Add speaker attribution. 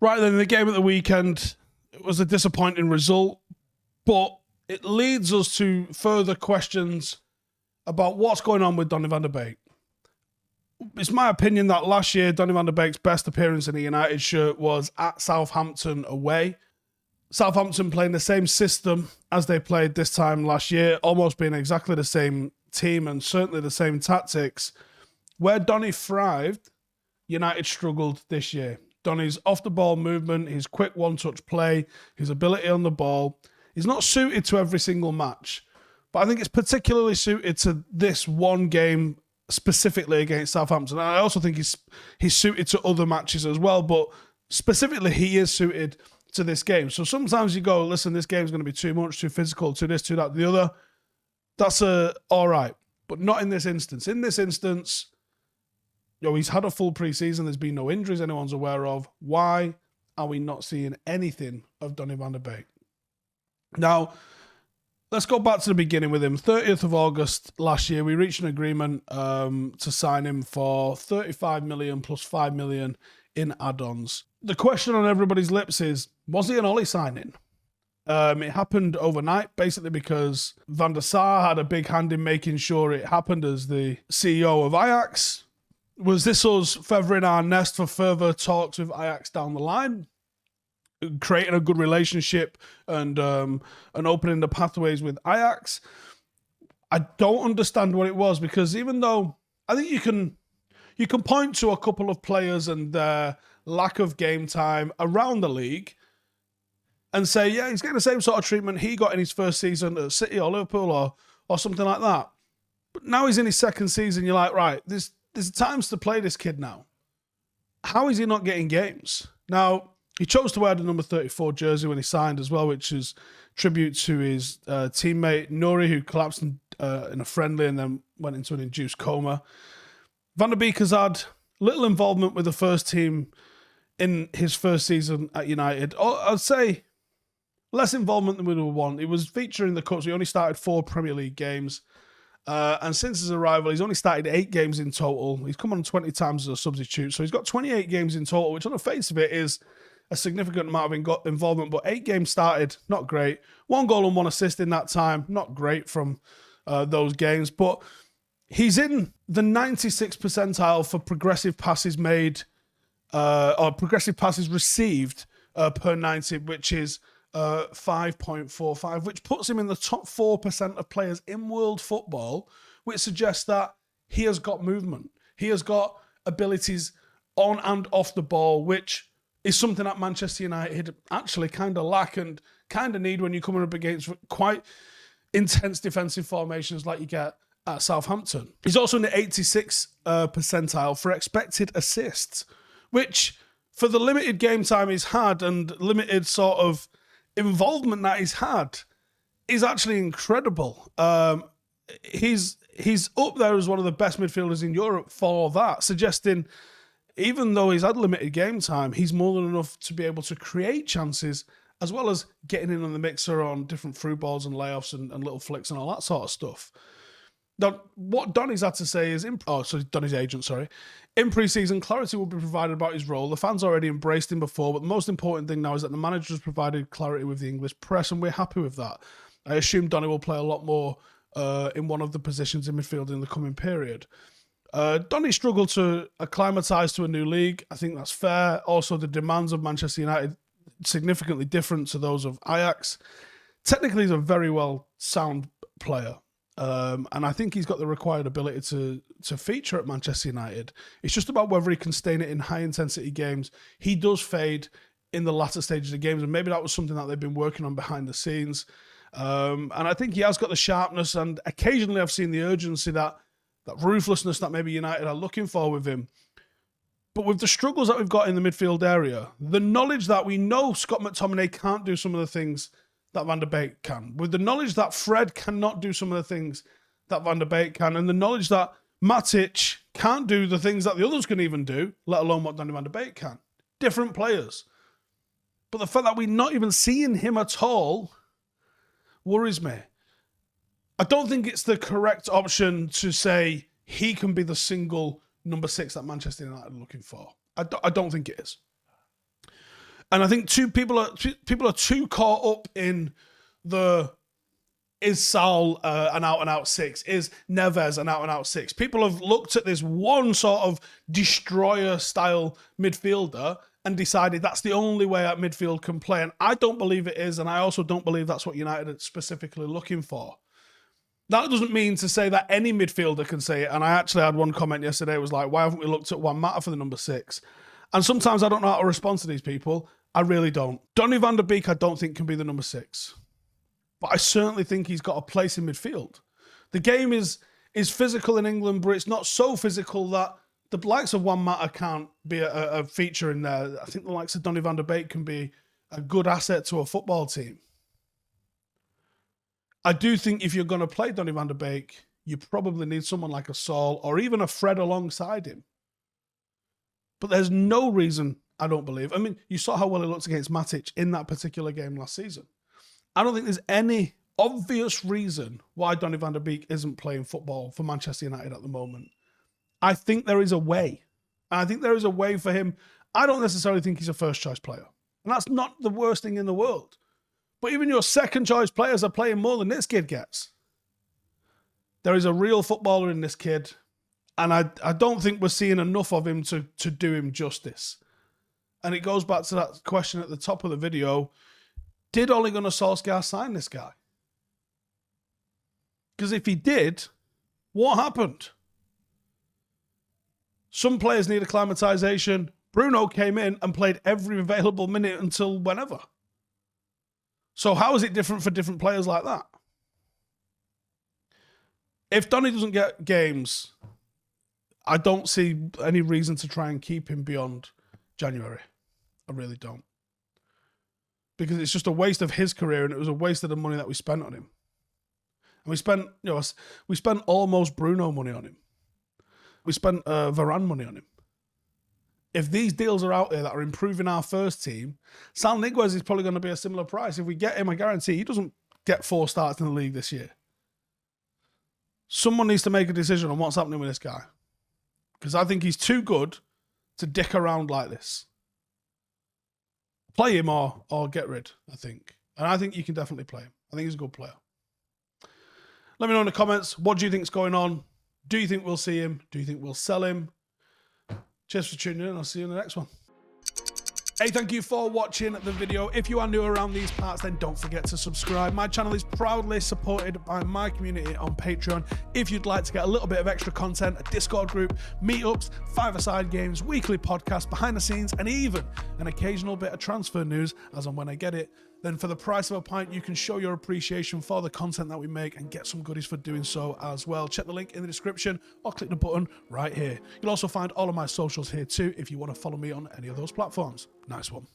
Speaker 1: Right then, the game at the weekend, it was a disappointing result, but it leads us to further questions about what's going on with Donny van der Beek. It's my opinion that last year, Donny van der Beek's best appearance in a United shirt was at Southampton away. Southampton playing the same system as they played this time last year, almost being exactly the same team and certainly the same tactics. Where Donny thrived, United struggled this year. Donny's off-the-ball movement, his quick one-touch play, his ability on the ball, he's not suited to every single match. But I think it's particularly suited to this one game specifically against Southampton. And I also think he's suited to other matches as well, but specifically he is suited to this game. So sometimes you go, listen, this game's going to be too much, too physical, too this, too that, the other. That's all right, but not in this instance. In this instance, he's had a full pre-season. There's been no injuries anyone's aware of. Why are we not seeing anything of Donny van der Beek? Now, let's go back to the beginning with him. 30th of August last year, we reached an agreement to sign him for 35 million plus 5 million in add-ons. The question on everybody's lips is, was he an Ollie signing? It happened overnight, basically because Van der Sar had a big hand in making sure it happened as the CEO of Ajax. Was this us feathering our nest for further talks with Ajax down the line? Creating a good relationship and opening the pathways with Ajax? I don't understand what it was, because even though I think you can point to a couple of players and their lack of game time around the league and say, yeah, he's getting the same sort of treatment he got in his first season at City or Liverpool or something like that. But now he's in his second season, you're like, right, there's times to play this kid now. How is he not getting games? Now, he chose to wear the number 34 jersey when he signed as well, which is tribute to his teammate Nuri, who collapsed in a friendly and then went into an induced coma. Van der Beek has had little involvement with the first team in his first season at United. I'd say less involvement than we would want. He was featuring the cups. He only started 4 Premier League games. And since his arrival, he's only started 8 games in total. He's come on 20 times as a substitute. So he's got 28 games in total, which on the face of it is a significant amount of involvement. But 8 games started, not great. 1 goal and 1 assist in that time, not great from those games. But he's in the 96th percentile for progressive passes made, or progressive passes received per 90, which is 5.45, which puts him in the top 4% of players in world football, which suggests that he has got movement. He has got abilities on and off the ball, which is something that Manchester United actually kind of lack and kind of need when you're coming up against quite intense defensive formations like you get at Southampton. He's also in the 86th percentile for expected assists, which for the limited game time he's had and limited sort of involvement that he's had is actually incredible. He's up there as one of the best midfielders in Europe for that, suggesting even though he's had limited game time, he's more than enough to be able to create chances as well as getting in on the mixer on different through balls and layoffs and little flicks and all that sort of stuff. Now, what Donny's had to say is, Donny's agent, in pre-season, clarity will be provided about his role. The fans already embraced him before, but the most important thing now is that the manager has provided clarity with the English press, and we're happy with that. I assume Donny will play a lot more in one of the positions in midfield in the coming period. Donny struggled to acclimatise to a new league. I think that's fair. Also, the demands of Manchester United significantly different to those of Ajax. Technically, he's a very well sound player. And I think he's got the required ability to feature at Manchester United. It's just about whether he can stay in it in high-intensity games. He does fade in the latter stages of games, and maybe that was something that they've been working on behind the scenes. And I think he has got the sharpness, and occasionally I've seen the urgency, that ruthlessness that maybe United are looking for with him. But with the struggles that we've got in the midfield area, the knowledge that we know Scott McTominay can't do some of the things that Van der Beek can, with the knowledge that Fred cannot do some of the things that Van der Beek can, and the knowledge that Matic can't do the things that the others can even do, let alone what Donny van der Beek can. Different players. But the fact that we're not even seeing him at all worries me. I don't think it's the correct option to say he can be the single number 6 that Manchester United are looking for. I don't think it is. And I think people are too caught up in is Saul an out-and-out six? Is Neves an out-and-out six? People have looked at this one sort of destroyer-style midfielder and decided that's the only way that midfield can play. And I don't believe it is, and I also don't believe that's what United are specifically looking for. That doesn't mean to say that any midfielder can say it. And I actually had one comment yesterday. It was like, why haven't we looked at Juan Mata for the number 6? And sometimes I don't know how to respond to these people. I really don't. Donny van der Beek, I don't think can be the number 6. But I certainly think he's got a place in midfield. The game is physical in England, but it's not so physical that the likes of Juan Mata can't be a feature in there. I think the likes of Donny van der Beek can be a good asset to a football team. I do think if you're going to play Donny van der Beek, you probably need someone like a Saul or even a Fred alongside him. But there's no reason, I don't believe. I mean, you saw how well he looked against Matic in that particular game last season. I don't think there's any obvious reason why Donny van der Beek isn't playing football for Manchester United at the moment. I think there is a way. And I think there is a way for him. I don't necessarily think he's a first-choice player. And that's not the worst thing in the world. But even your second-choice players are playing more than this kid gets. There is a real footballer in this kid. And I don't think we're seeing enough of him to do him justice. And it goes back to that question at the top of the video. Did Ole Gunnar Solskjaer sign this guy? Because if he did, what happened? Some players need acclimatization. Bruno came in and played every available minute until whenever. So how is it different for different players like that? If Donny doesn't get games, I don't see any reason to try and keep him beyond January. I really don't. Because it's just a waste of his career, and it was a waste of the money that we spent on him. And we spent almost Bruno money on him. We spent Varane money on him. If these deals are out there that are improving our first team, Sal Niguez is probably going to be a similar price. If we get him, I guarantee he doesn't get 4 starts in the league this year. Someone needs to make a decision on what's happening with this guy. Because I think he's too good to dick around like this. Play him or get rid, I think. And I think you can definitely play him. I think he's a good player. Let me know in the comments, what do you think's going on? Do you think we'll see him? Do you think we'll sell him? Cheers for tuning in. I'll see you in the next one. Hey, thank you for watching the video. If you are new around these parts, then don't forget to subscribe. My channel is proudly supported by my community on Patreon. If you'd like to get a little bit of extra content, a Discord group, meetups, 5-a-side games, weekly podcasts, behind the scenes, and even an occasional bit of transfer news as and when I get it, then for the price of a pint, you can show your appreciation for the content that we make and get some goodies for doing so as well. Check the link in the description or click the button right here. You'll also find all of my socials here too if you want to follow me on any of those platforms. Nice one.